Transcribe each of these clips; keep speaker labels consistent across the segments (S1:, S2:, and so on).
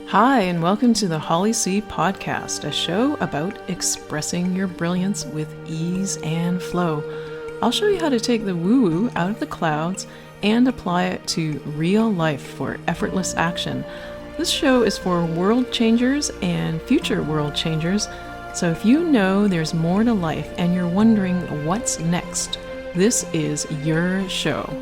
S1: Hi, and welcome to the Holly C Podcast, a show about expressing your brilliance with ease and flow. I'll show you how to take the woo-woo out of the clouds and apply it to real life for effortless action. This show is for world changers and future world changers, so if you know there's more to life and you're wondering what's next, this is your show.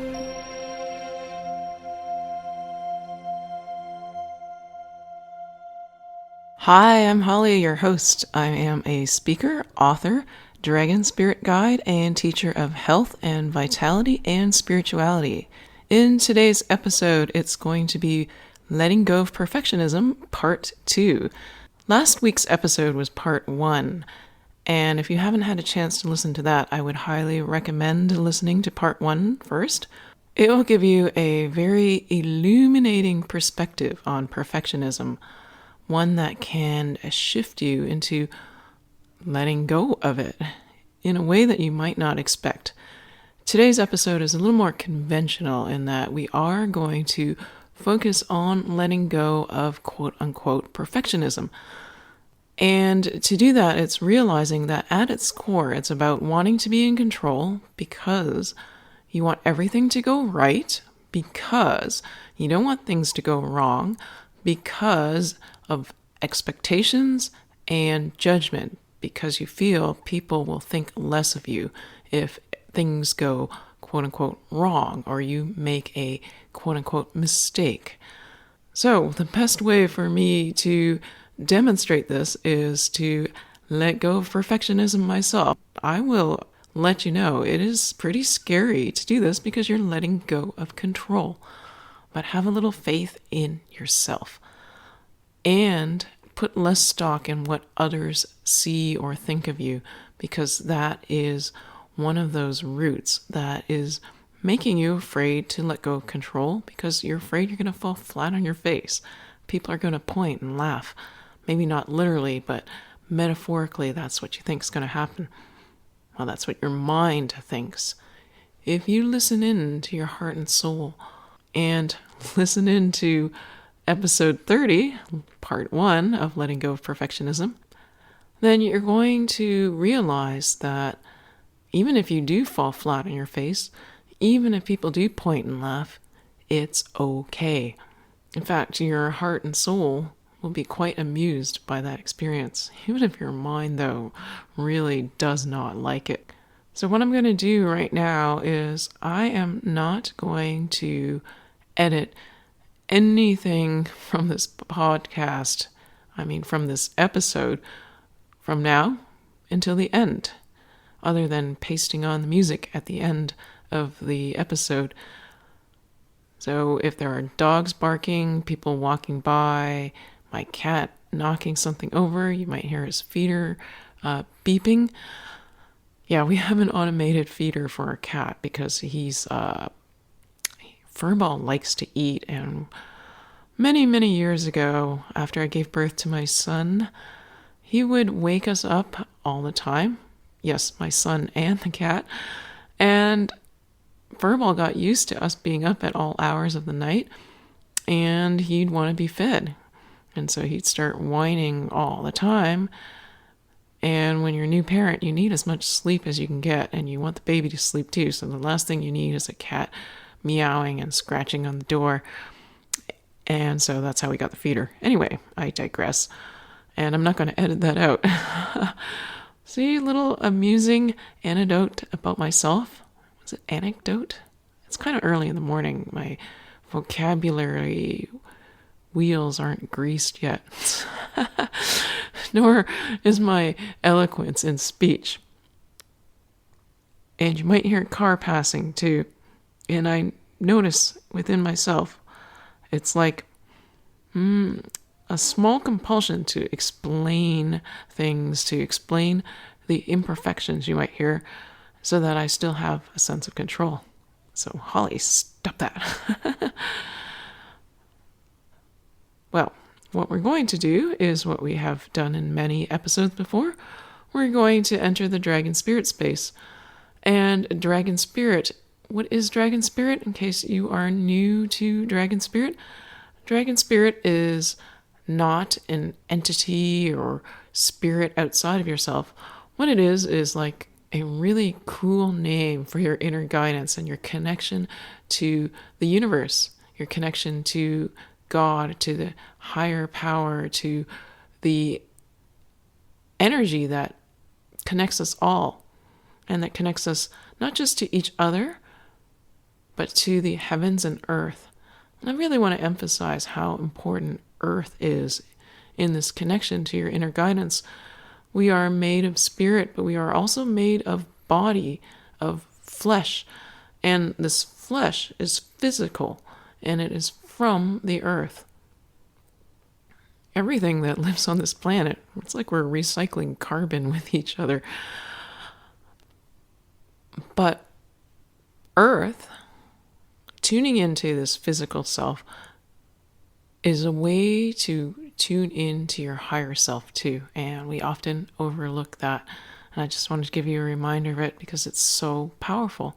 S1: Hi, I'm Holly, your host. I am a speaker, author, dragon spirit guide, and teacher of health and vitality and spirituality. In today's episode, it's going to be Letting Go of Perfectionism, Part 2. Last week's episode was Part 1, and if you haven't had a chance to listen to that, I would highly recommend listening to Part 1 first. It will give you a very illuminating perspective on perfectionism, one that can shift you into letting go of it in a way that you might not expect. Today's episode is a little more conventional in that we are going to focus on letting go of quote-unquote perfectionism. And to do that, it's realizing that at its core, it's about wanting to be in control because you want everything to go right, because you don't want things to go wrong, because of expectations and judgment, because you feel people will think less of you if things go quote-unquote wrong or you make a quote-unquote mistake. So the best way for me to demonstrate this is to let go of perfectionism myself. I will let you know it is pretty scary to do this because you're letting go of control, but have a little faith in yourself. And put less stock in what others see or think of you, because that is one of those roots that is making you afraid to let go of control, because you're afraid you're going to fall flat on your face. People are going to point and laugh. Maybe not literally, but metaphorically, that's what you think is going to happen. Well, that's what your mind thinks. If you listen in to your heart and soul and listen into Episode 30, Part 1 of Letting Go of Perfectionism, then you're going to realize that even if you do fall flat on your face, even if people do point and laugh, it's okay. In fact, your heart and soul will be quite amused by that experience, even if your mind, though, really does not like it. So what I'm going to do right now is I am not going to edit anything from this podcast, from this episode, from now until the end, other than pasting on the music at the end of the episode. So if there are dogs barking, people walking by, my cat knocking something over, you might hear his feeder beeping. Yeah, we have an automated feeder for our cat because he's Furball likes to eat, and many years ago, after I gave birth to my son, he would wake us up all the time. Yes, my son and the cat. And Furball got used to us being up at all hours of the night, and he'd want to be fed. And so he'd start whining all the time. And when you're a new parent, you need as much sleep as you can get, and you want the baby to sleep too. So the last thing you need is a cat meowing and scratching on the door. And so that's how we got the feeder. Anyway, I digress. And I'm not going to edit that out. See, a little amusing anecdote about myself. Was it anecdote? It's kind of early in the morning. My vocabulary wheels aren't greased yet. Nor is my eloquence in speech. And you might hear a car passing too. And I notice within myself, it's like a small compulsion to explain things, to explain the imperfections you might hear, so that I still have a sense of control. So, Holly, stop that. Well, what we're going to do is what we have done in many episodes before. We're going to enter the Dragon Spirit space. And Dragon Spirit, what is Dragon Spirit? In case you are new to Dragon Spirit is not an entity or spirit outside of yourself. What it is like a really cool name for your inner guidance and your connection to the universe, your connection to God, to the higher power, to the energy that connects us all and that connects us not just to each other, but to the heavens and earth. And I really want to emphasize how important earth is in this connection to your inner guidance. We are made of spirit, but we are also made of body, of flesh. And this flesh is physical, and it is from the earth. Everything that lives on this planet, it's like we're recycling carbon with each other. But earth, tuning into this physical self, is a way to tune into your higher self too. And we often overlook that. And I just wanted to give you a reminder of it because it's so powerful.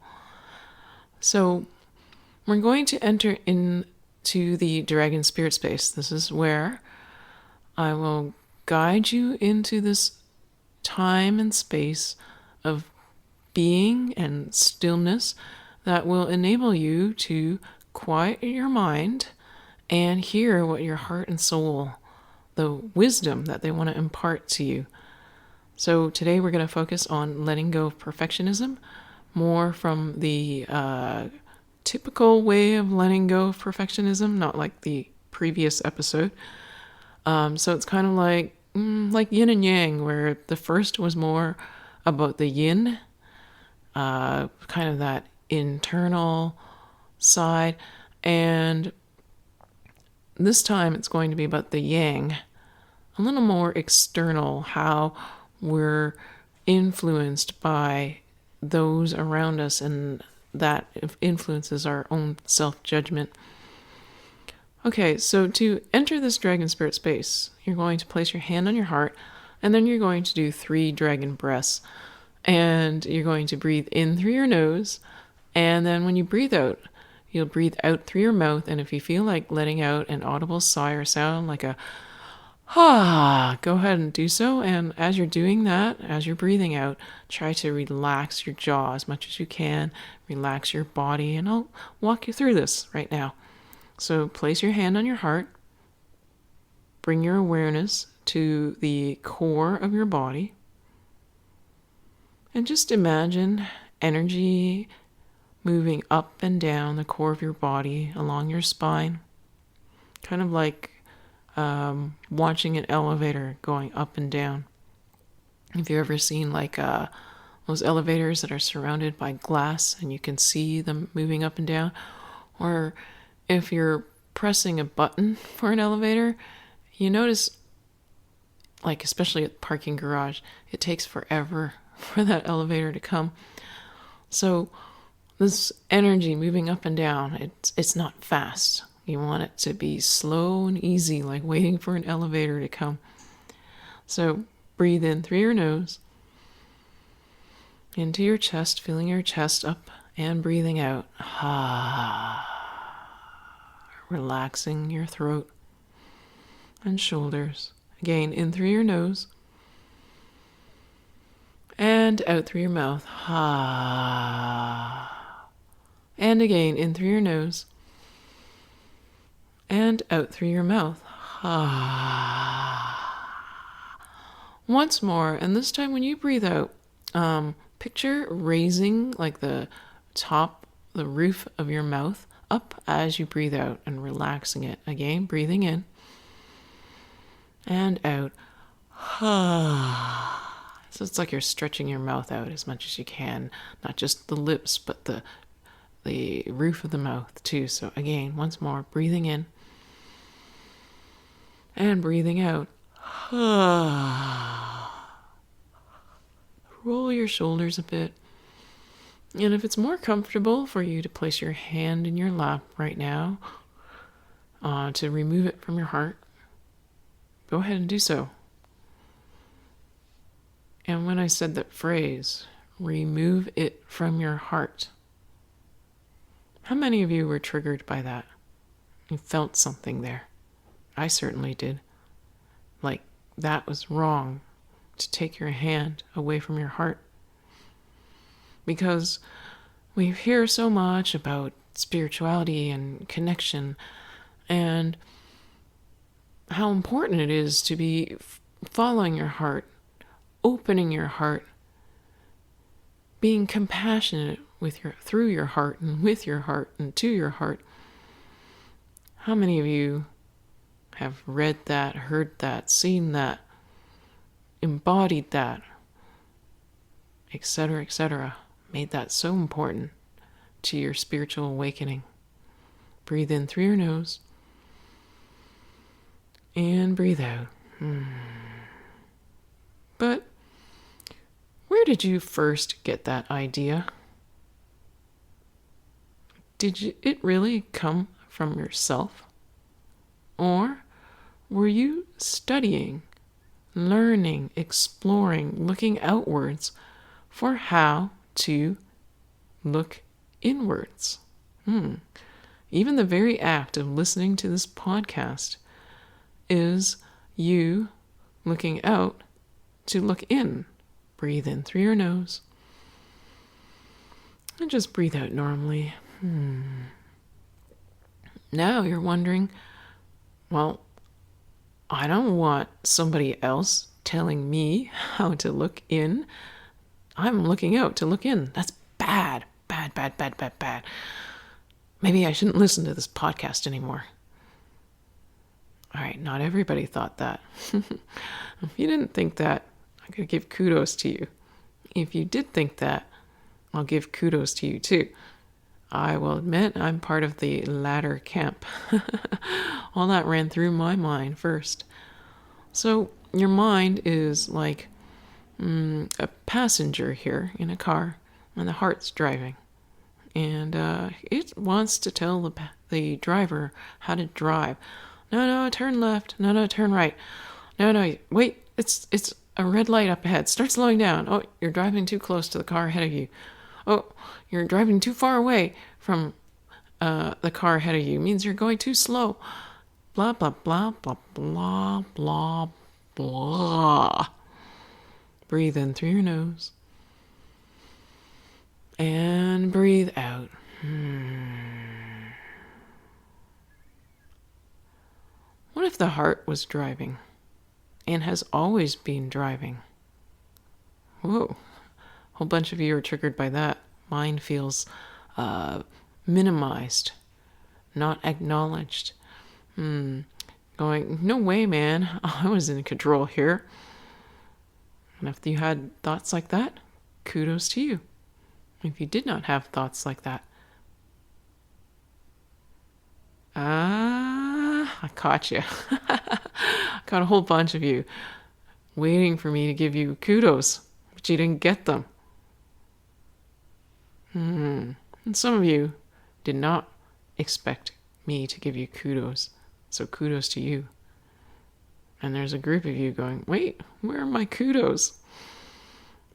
S1: So we're going to enter into the dragon spirit space. This is where I will guide you into this time and space of being and stillness that will enable you to quiet your mind and hear what your heart and soul, the wisdom that they want to impart to you. So today we're going to focus on letting go of perfectionism, more from the typical way of letting go of perfectionism, not like the previous episode. So it's kind of like yin and yang, where the first was more about the yin, kind of that internal side, and this time it's going to be about the yang, a little more external, how we're influenced by those around us, and that influences our own self-judgment. Okay, so to enter this dragon spirit space, you're going to place your hand on your heart, and then you're going to do 3 dragon breaths. And you're going to breathe in through your nose, and then when you breathe out, you'll breathe out through your mouth. And if you feel like letting out an audible sigh or sound like a go ahead and do so. And as you're doing that, as you're breathing out, try to relax your jaw as much as you can, relax your body, and I'll walk you through this right now. So place your hand on your heart, bring your awareness to the core of your body, and just imagine energy moving up and down the core of your body, along your spine. Kind of like watching an elevator going up and down. Have you ever seen like those elevators that are surrounded by glass and you can see them moving up and down? Or if you're pressing a button for an elevator, you notice, like especially at the parking garage, it takes forever for that elevator to come. So this energy moving up and down, it's not fast. You want it to be slow and easy, like waiting for an elevator to come. So breathe in through your nose, into your chest, feeling your chest up, and breathing out. Relaxing your throat and shoulders. Again, in through your nose, and out through your mouth. And again, in through your nose, and out through your mouth. Once more, and this time when you breathe out, picture raising like the top, the roof of your mouth up as you breathe out and relaxing it. Again, breathing in and out. So it's like you're stretching your mouth out as much as you can, not just the lips, but the roof of the mouth too. So again, once more, breathing in and breathing out. Roll your shoulders a bit. And if it's more comfortable for you to place your hand in your lap right now, to remove it from your heart, go ahead and do so. And when I said that phrase, remove it from your heart, how many of you were triggered by that? You felt something there. I certainly did. that was wrong to take your hand away from your heart. Because we hear so much about spirituality and connection and how important it is to be following your heart, opening your heart, being compassionate through your heart and with your heart and to your heart. How many of you have read that, heard that, seen that, embodied that, etc., etc., made that so important to your spiritual awakening? Breathe in through your nose and breathe out. But where did you first get that idea? Did it really come from yourself? Or were you studying, learning, exploring, looking outwards for how to look inwards? Even the very act of listening to this podcast is you looking out to look in. Breathe in through your nose and just breathe out normally. Now you're wondering, well, I don't want somebody else telling me how to look in. I'm looking out to look in. That's bad. Bad, bad, bad, bad, bad. Maybe I shouldn't listen to this podcast anymore. All right, not everybody thought that. If you didn't think that, I'm going to give kudos to you. If you did think that, I'll give kudos to you too. I will admit I'm part of the latter camp. All that ran through my mind first. So your mind is like a passenger here in a car, and the heart's driving. And it wants to tell the driver how to drive. No, turn left. No, turn right. No, wait, it's a red light up ahead. Start slowing down. Oh, you're driving too close to the car ahead of you. Oh, you're driving too far away from the car ahead of you. It means you're going too slow. Blah, blah, blah, blah, blah, blah, blah. Breathe in through your nose. And breathe out. What if the heart was driving and has always been driving? Whoa, a whole bunch of you are triggered by that. Mine feels minimized, not acknowledged. Going, no way, man, I was in control here. And if you had thoughts like that, kudos to you. If you did not have thoughts like that, I caught you. Got a whole bunch of you waiting for me to give you kudos, but you didn't get them. And some of you did not expect me to give you kudos, so kudos to you. And there's a group of you going, wait, where are my kudos?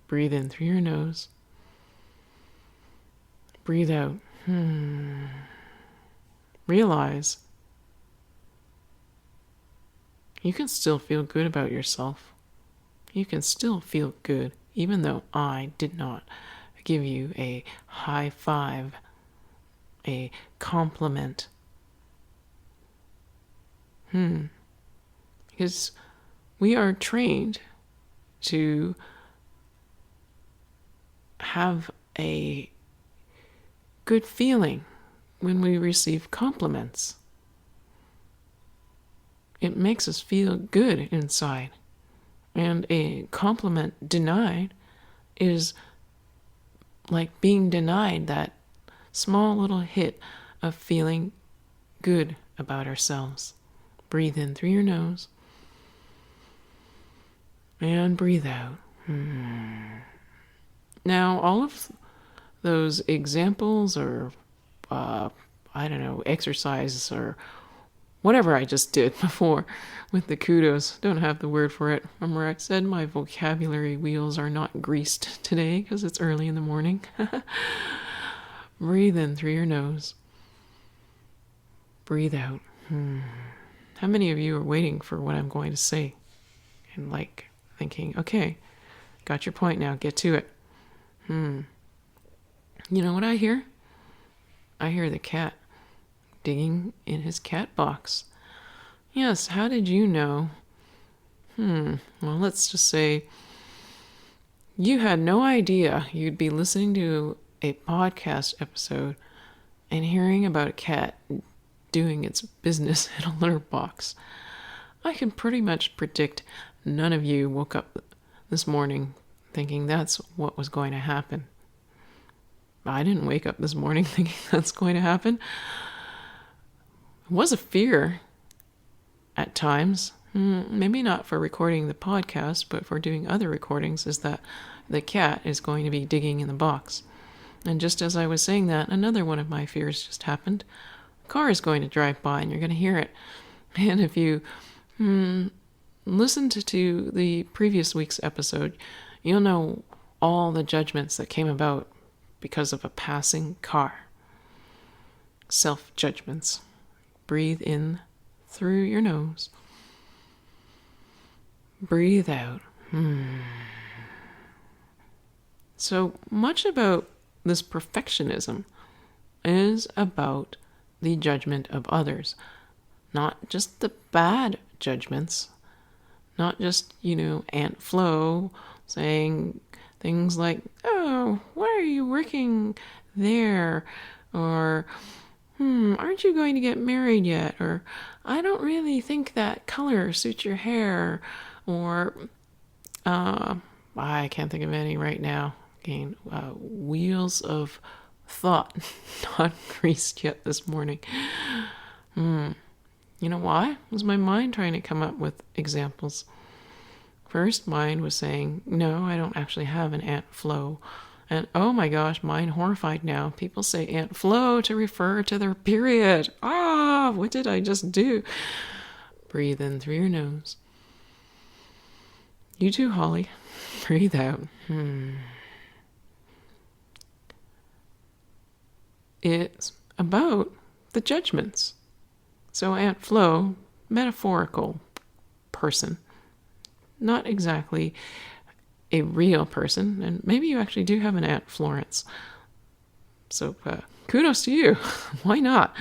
S1: Breathe in through your nose. Breathe out. Realize you can still feel good about yourself. You can still feel good, even though I did not give you a high five, a compliment. Because we are trained to have a good feeling when we receive compliments. It makes us feel good inside. And a compliment denied is like being denied that small little hit of feeling good about ourselves. Breathe in through your nose. And breathe out. Now, all of those examples or, exercises or whatever I just did before with the kudos, don't have the word for it. Remember I said my vocabulary wheels are not greased today because it's early in the morning. Breathe in through your nose. Breathe out. How many of you are waiting for what I'm going to say? and like thinking, okay, got your point now, get to it. You know what I hear? I hear the cat digging in his cat box. Yes, how did you know? Well, let's just say you had no idea you'd be listening to a podcast episode and hearing about a cat doing its business in a litter box. I can pretty much predict none of you woke up this morning thinking that's what was going to happen. I didn't wake up this morning thinking that's going to happen. It was a fear at times, maybe not for recording the podcast, but for doing other recordings, is that the cat is going to be digging in the box. And just as I was saying that, another one of my fears just happened. A car is going to drive by and you're going to hear it. And if you listened to the previous week's episode, you'll know all the judgments that came about because of a passing car. Self-judgments. Breathe in through your nose. Breathe out. So much about this perfectionism is about the judgment of others. Not just the bad judgments. Not just, Aunt Flo saying things like, oh, why are you working there? Or, aren't you going to get married yet? Or, I don't really think that color suits your hair. Or, I can't think of any right now. Again, wheels of thought not greased yet this morning. You know why? Was my mind trying to come up with examples? First, mine was saying, no, I don't actually have an Aunt Flo. And oh my gosh, mine horrified now. People say Aunt Flo to refer to their period. What did I just do? Breathe in through your nose. You too, Holly. Breathe out. It's about the judgments. So Aunt Flo, metaphorical person, not exactly a real person, and maybe you actually do have an Aunt Florence. So kudos to you. Why not?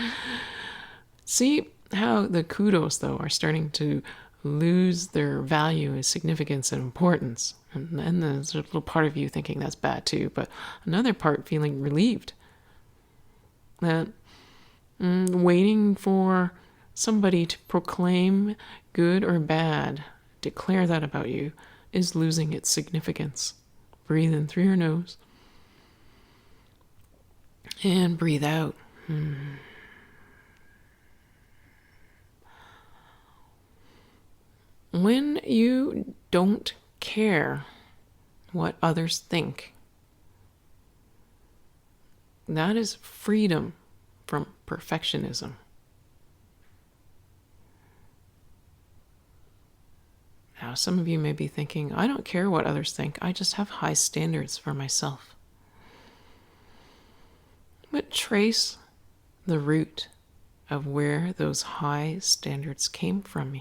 S1: See how the kudos, though, are starting to lose their value, significance, and importance. And then there's a little part of you thinking that's bad too, but another part feeling relieved. That waiting for somebody to proclaim good or bad, declare that about you, is losing its significance. Breathe in through your nose. And breathe out. When you don't care what others think, that is freedom from perfectionism. Now, some of you may be thinking, I don't care what others think. I just have high standards for myself. But trace the root of where those high standards came from.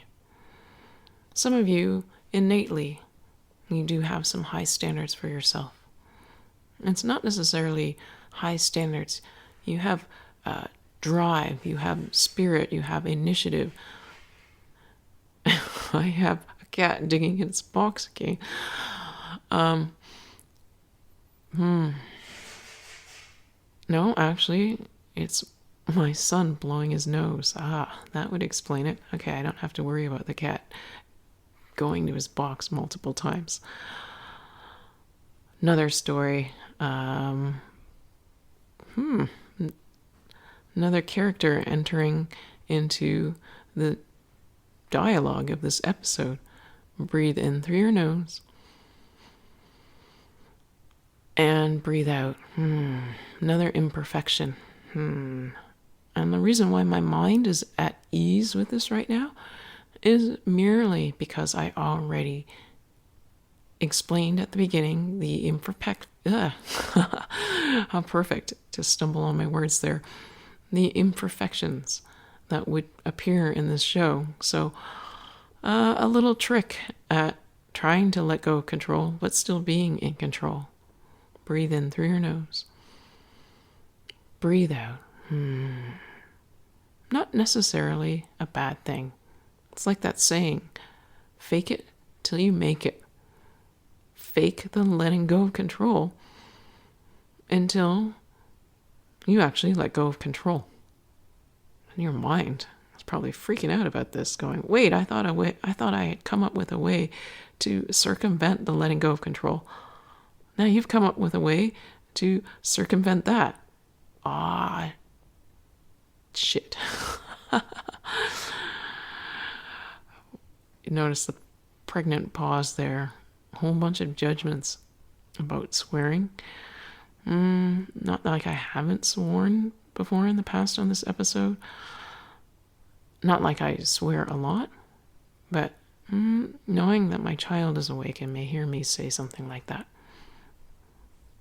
S1: Some of you, innately, you do have some high standards for yourself. It's not necessarily high standards. You have drive, you have spirit, you have initiative. I have a cat digging in its box again. No, actually, it's my son blowing his nose. That would explain it. Okay, I don't have to worry about the cat going to his box multiple times. Another story. Another character entering into the dialogue of this episode. Breathe in through your nose. And breathe out. Another imperfection. And the reason why my mind is at ease with this right now is merely because I already explained at the beginning the how perfect to stumble on my words there. The imperfections that would appear in this show. So a little trick at trying to let go of control, but still being in control. Breathe in through your nose. Breathe out. Not necessarily a bad thing. It's like that saying, fake it till you make it. Fake the letting go of control until you actually let go of control. And your mind is probably freaking out about this, going, wait, I thought I had come up with a way to circumvent the letting go of control. Now you've come up with a way to circumvent that. Shit. You notice the pregnant pause there. A whole bunch of judgments about swearing. Not like I haven't sworn before in the past on this episode. Not like I swear a lot, but knowing that my child is awake and may hear me say something like that.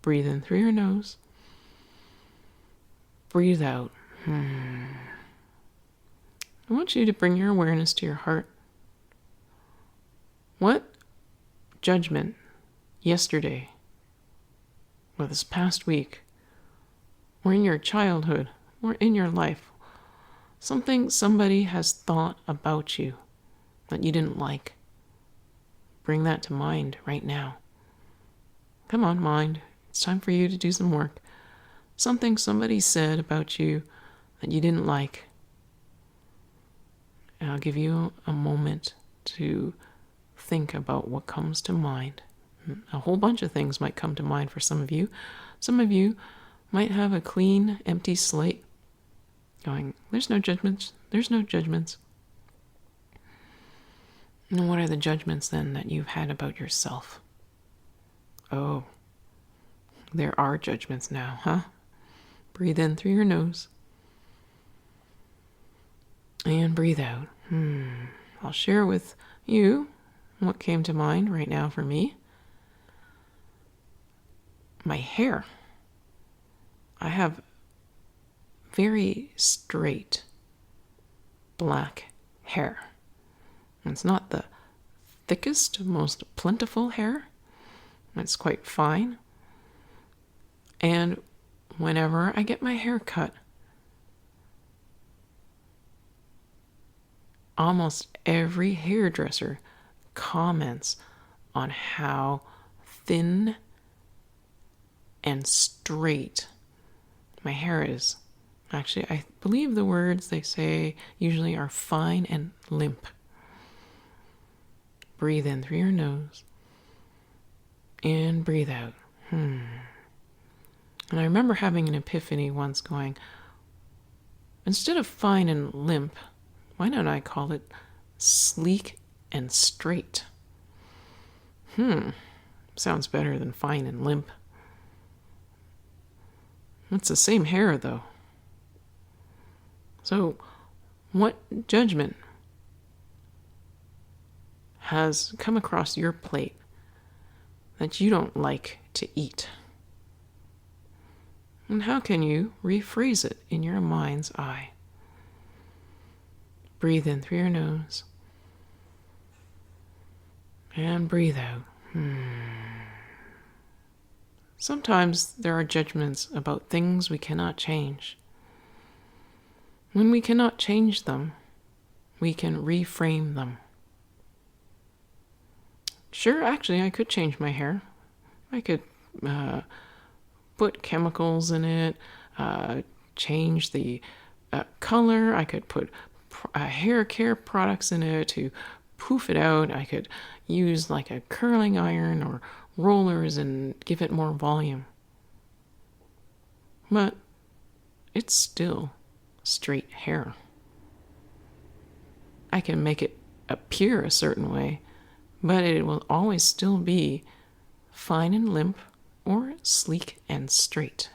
S1: Breathe in through your nose. Breathe out. I want you to bring your awareness to your heart. What judgment yesterday, or this past week, or in your childhood, or in your life, something somebody has thought about you that you didn't like. Bring that to mind right now. Come on, mind. It's time for you to do some work. Something somebody said about you that you didn't like. And I'll give you a moment to think about what comes to mind. A whole bunch of things might come to mind for some of you. Some of you might have a clean, empty slate going, there's no judgments. There's no judgments. And what are the judgments then that you've had about yourself? Oh, there are judgments now, huh? Breathe in through your nose. And breathe out. I'll share with you what came to mind right now for me. My hair. I have very straight black hair. It's not the thickest, most plentiful hair. It's quite fine. And whenever I get my hair cut, almost every hairdresser comments on how thin and straight my hair is. Actually, I believe the words they say usually are fine and limp. Breathe in through your nose and breathe out. And I remember having an epiphany once going, instead of fine and limp, why don't I call it sleek and straight? Sounds better than fine and limp. It's the same hair, though. So, what judgment has come across your plate that you don't like to eat? And how can you rephrase it in your mind's eye? Breathe in through your nose. And breathe out. Sometimes there are judgments about things we cannot change. When we cannot change them, we can reframe them. Sure, actually, I could change my hair. I could put chemicals in it, change the color. I could put hair care products in it to poof it out. I could use like a curling iron or rollers and give it more volume. But it's still straight hair. I can make it appear a certain way, but it will always still be fine and limp or sleek and straight.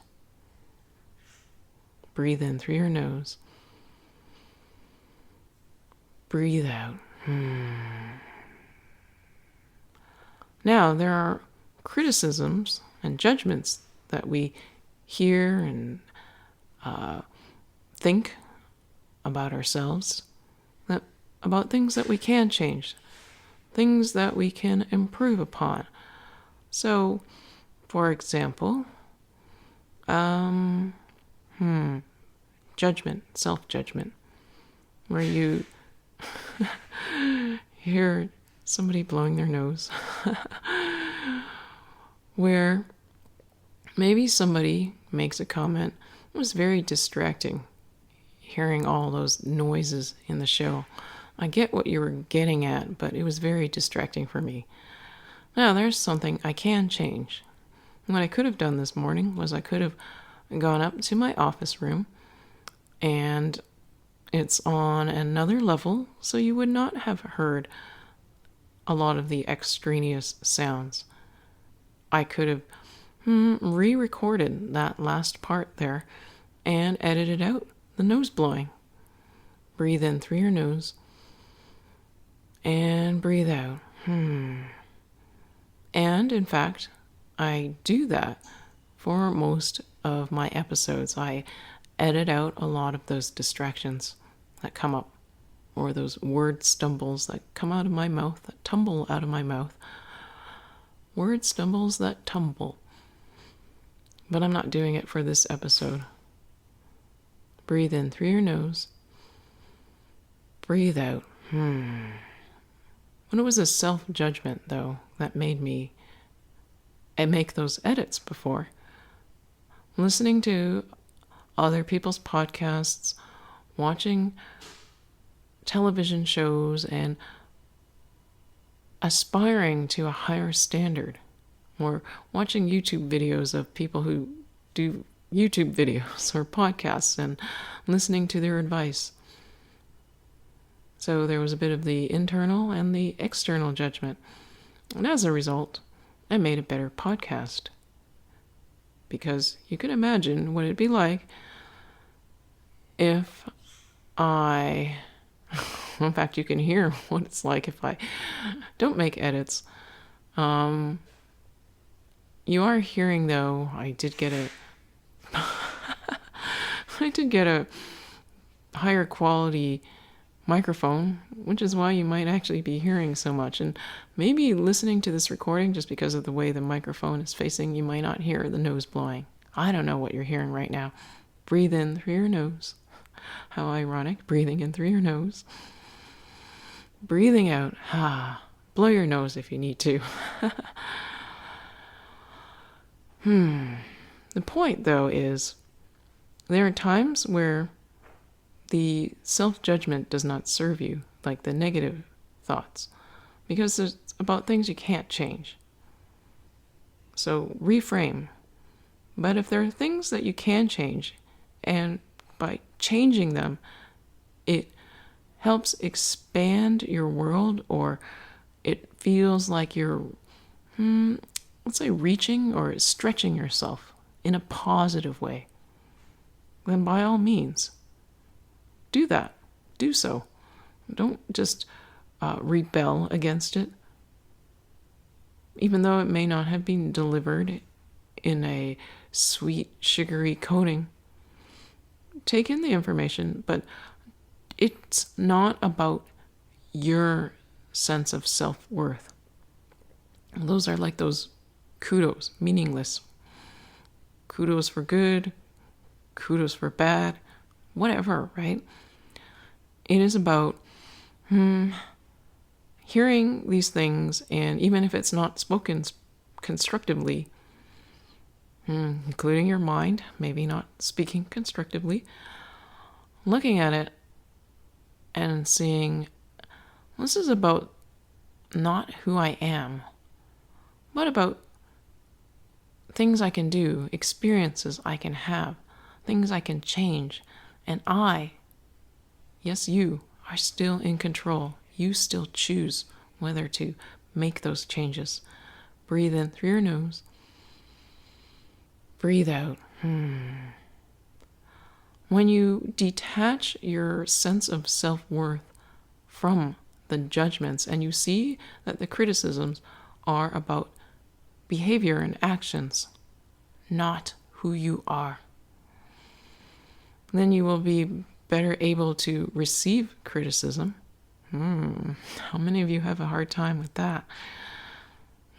S1: Breathe in through your nose. Breathe out. Now, there are criticisms and judgments that we hear and think about ourselves, about things that we can change, things that we can improve upon. So, for example, judgment, self-judgment, where you hear somebody blowing their nose, where maybe somebody makes a comment. It was very distracting hearing all those noises in the show. I get what you were getting at, but it was very distracting for me. Now, there's something I can change. What I could have done this morning was I could have gone up to my office room, and it's on another level, so you would not have heard a lot of the extraneous sounds. I could have re-recorded that last part there and edited out the nose blowing. Breathe in through your nose and breathe out. And in fact, I do that for most of my episodes. I edit out a lot of those distractions that come up, or those word stumbles that come out of my mouth, that tumble out of my mouth. Word stumbles that tumble. But I'm not doing it for this episode. Breathe in through your nose. Breathe out. When it was a self-judgment, though, that made me make those edits before. Listening to other people's podcasts, watching television shows, and aspiring to a higher standard, or watching YouTube videos of people who do YouTube videos or podcasts and listening to their advice. So there was a bit of the internal and the external judgment. And as a result, I made a better podcast. Because you can imagine what it'd be like if I... In fact, you can hear what it's like if I don't make edits. You are hearing, though, I did get a higher quality microphone, which is why you might actually be hearing so much. And maybe listening to this recording, just because of the way the microphone is facing, you might not hear the nose blowing. I don't know what you're hearing right now. Breathe in through your nose. How ironic. Breathing in through your nose. Breathing out. Blow your nose if you need to. The point, though, is there are times where the self-judgment does not serve you, like the negative thoughts, because it's about things you can't change. So reframe. But if there are things that you can change, and by changing them, it helps expand your world, or it feels like you're, let's say, reaching or stretching yourself in a positive way, then by all means, do that. Do so. Don't just rebel against it, even though it may not have been delivered in a sweet, sugary coating. Take in the information, but it's not about your sense of self-worth. Those are like those kudos, meaningless. Kudos for good, kudos for bad, whatever, right? It is about hearing these things, and even if it's not spoken constructively, including your mind, maybe not speaking constructively, looking at it and seeing, this is about not who I am, but about things I can do, experiences I can have, things I can change. And I, yes, you, are still in control. You still choose whether to make those changes. Breathe in through your nose. Breathe out. When you detach your sense of self-worth from the judgments, and you see that the criticisms are about behavior and actions, not who you are, then you will be better able to receive criticism How many of you have a hard time with that?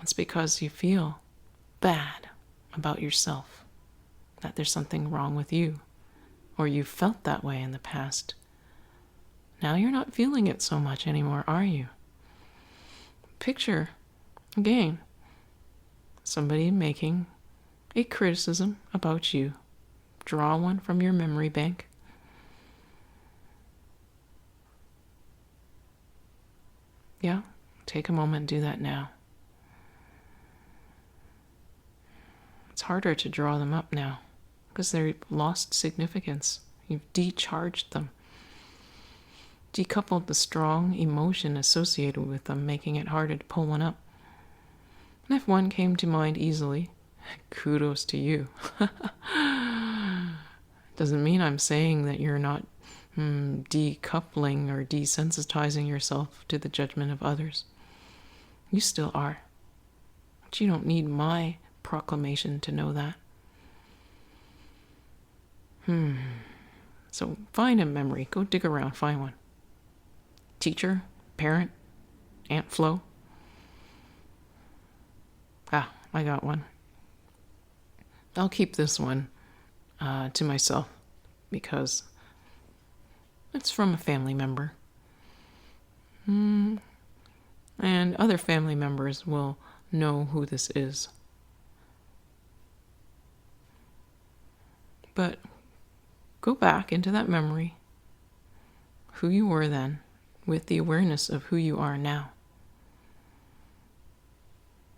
S1: It's because you feel bad about yourself, that there's something wrong with you, or you felt that way in the past. Now you're not feeling it so much anymore, are you? Picture, again, somebody making a criticism about you. Draw one from your memory bank. Yeah, take a moment and do that now. It's harder to draw them up now because they've lost significance. You've decharged them, decoupled the strong emotion associated with them, making it harder to pull one up. And if one came to mind easily, kudos to you. Doesn't mean I'm saying that you're not decoupling or desensitizing yourself to the judgment of others. You still are. But you don't need my proclamation to know that. So find a memory. Go dig around. Find one. Teacher, parent, Aunt Flo. I got one. I'll keep this one to myself because it's from a family member. And other family members will know who this is. But go back into that memory, who you were then, with the awareness of who you are now.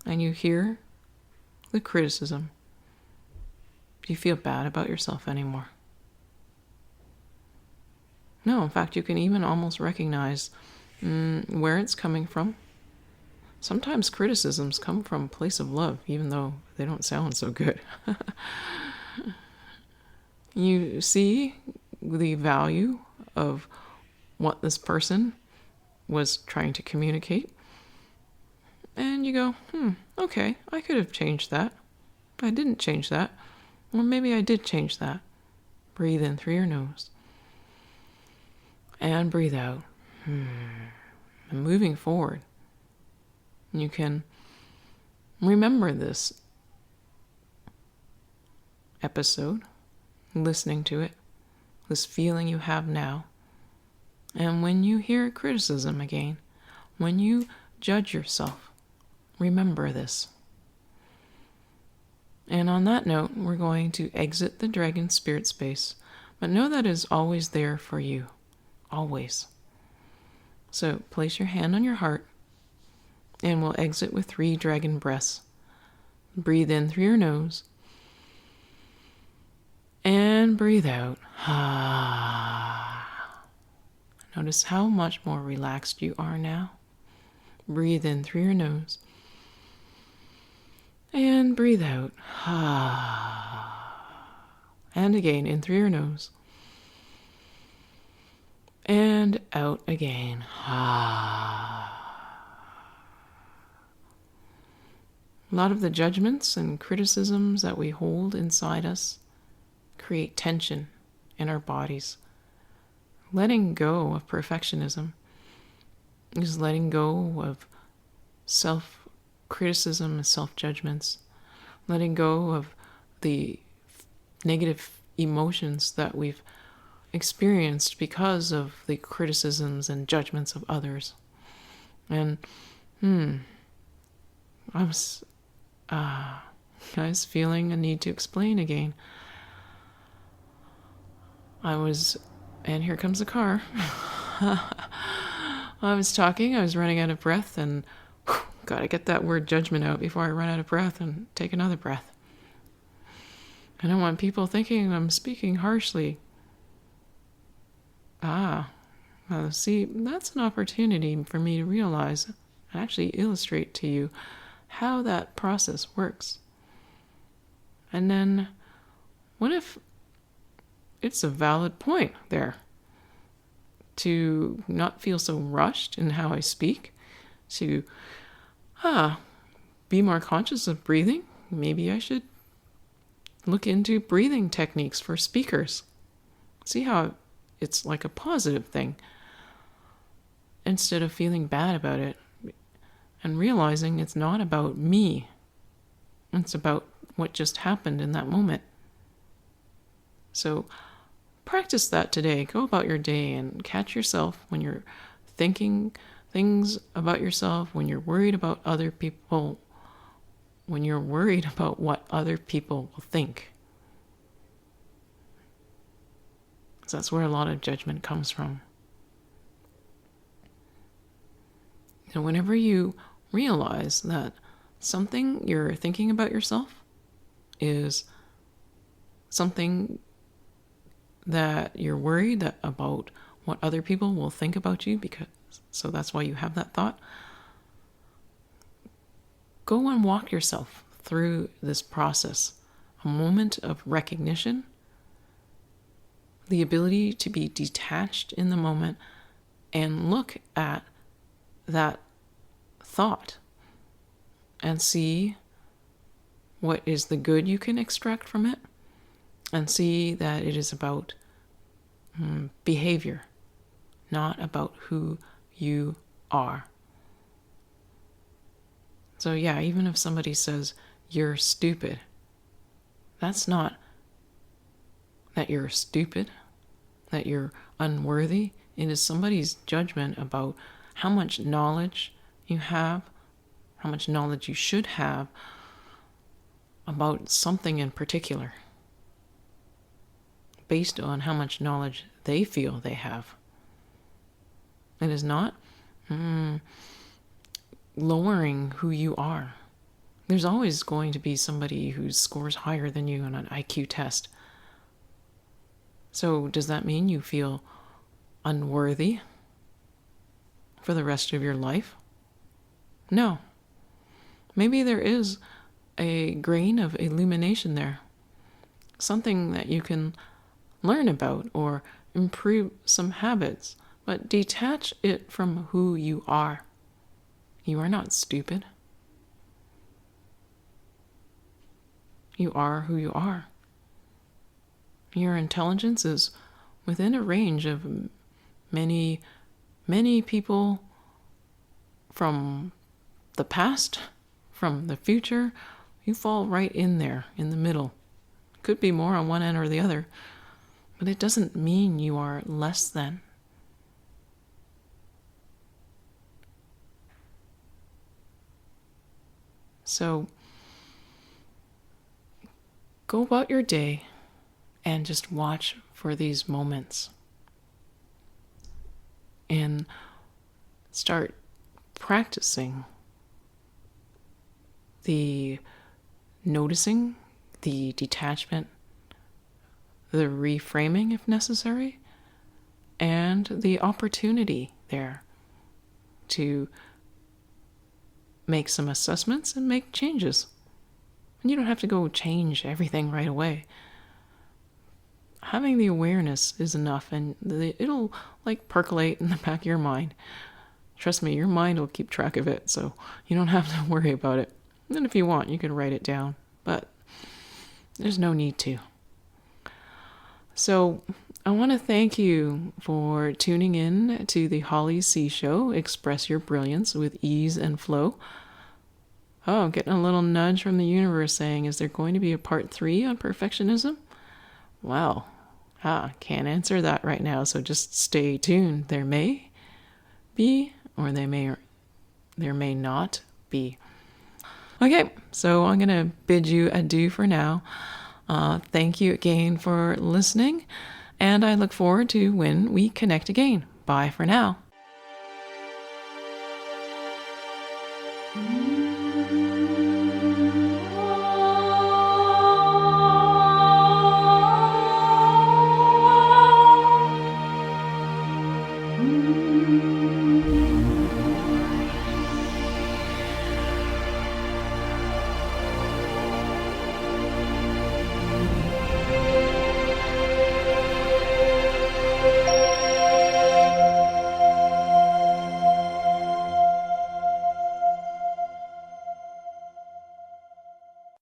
S1: And you hear the criticism. Do you feel bad about yourself anymore? No, in fact, you can even almost recognize where it's coming from. Sometimes criticisms come from a place of love, even though they don't sound so good. You see the value of what this person was trying to communicate, and you go, okay, I could have changed that, but I didn't change that. Or maybe I did change that. Breathe in through your nose. And breathe out. And moving forward, you can remember this episode, listening to it, this feeling you have now. And when you hear criticism again, when you judge yourself, remember this. And on that note, we're going to exit the dragon spirit space, but know that it is always there for you. Always. So place your hand on your heart, and we'll exit with 3 dragon breaths. Breathe in through your nose, and breathe out. Notice how much more relaxed you are now. Breathe in through your nose. And breathe out. And again, in through your nose. And out again. A lot of the judgments and criticisms that we hold inside us create tension in our bodies. Letting go of perfectionism is letting go of self-criticism and self-judgments. Letting go of the negative emotions that we've experienced because of the criticisms and judgments of others. And I was feeling a need to explain again. And here comes a car. I was talking, I was running out of breath, and gotta get that word judgment out before I run out of breath and take another breath. I don't want people thinking I'm speaking harshly. See, that's an opportunity for me to realize and actually illustrate to you how that process works. And then, what if it's a valid point there to not feel so rushed in how I speak, to be more conscious of breathing? Maybe I should look into breathing techniques for speakers. See how it's like a positive thing. instead of feeling bad about it and realizing it's not about me. It's about what just happened in that moment. So practice that today. Go about your day and catch yourself when you're thinking things about yourself, when you're worried about other people, when you're worried about what other people will think. So that's where a lot of judgment comes from. And whenever you realize that something you're thinking about yourself is something that you're worried about what other people will think about you, so that's why you have that thought, go and walk yourself through this process. A moment of recognition, the ability to be detached in the moment and look at that thought and see what is the good you can extract from it, and see that it is about behavior, not about who you are. So yeah, even if somebody says you're stupid, that's not that you're stupid, that you're unworthy. It is somebody's judgment about how much knowledge you have, how much knowledge you should have about something in particular, based on how much knowledge they feel they have. It is not lowering who you are. There's always going to be somebody who scores higher than you on an IQ test. So does that mean you feel unworthy for the rest of your life? No. Maybe there is a grain of illumination there, something that you can learn about or improve some habits, but detach it from who you are. You are not stupid. You are who you are. Your intelligence is within a range of many, many people from the past, from the future. You fall right in there, in the middle. Could be more on one end or the other, but it doesn't mean you are less than. So go about your day and just watch for these moments and start practicing the noticing, the detachment, the reframing if necessary, and the opportunity there to make some assessments and make changes. And you don't have to go change everything right away. Having the awareness is enough, and it'll percolate in the back of your mind. Trust me, your mind will keep track of it, so you don't have to worry about it. And if you want, you can write it down, but there's no need to. So I want to thank you for tuning in to the Holly C Show, Express Your Brilliance with Ease and Flow. Oh, I'm getting a little nudge from the universe saying, is there going to be a part 3 on perfectionism? Well, can't answer that right now, so just stay tuned. There may be, or there may not be. Okay, so I'm going to bid you adieu for now. Thank you again for listening, and I look forward to when we connect again. Bye for now.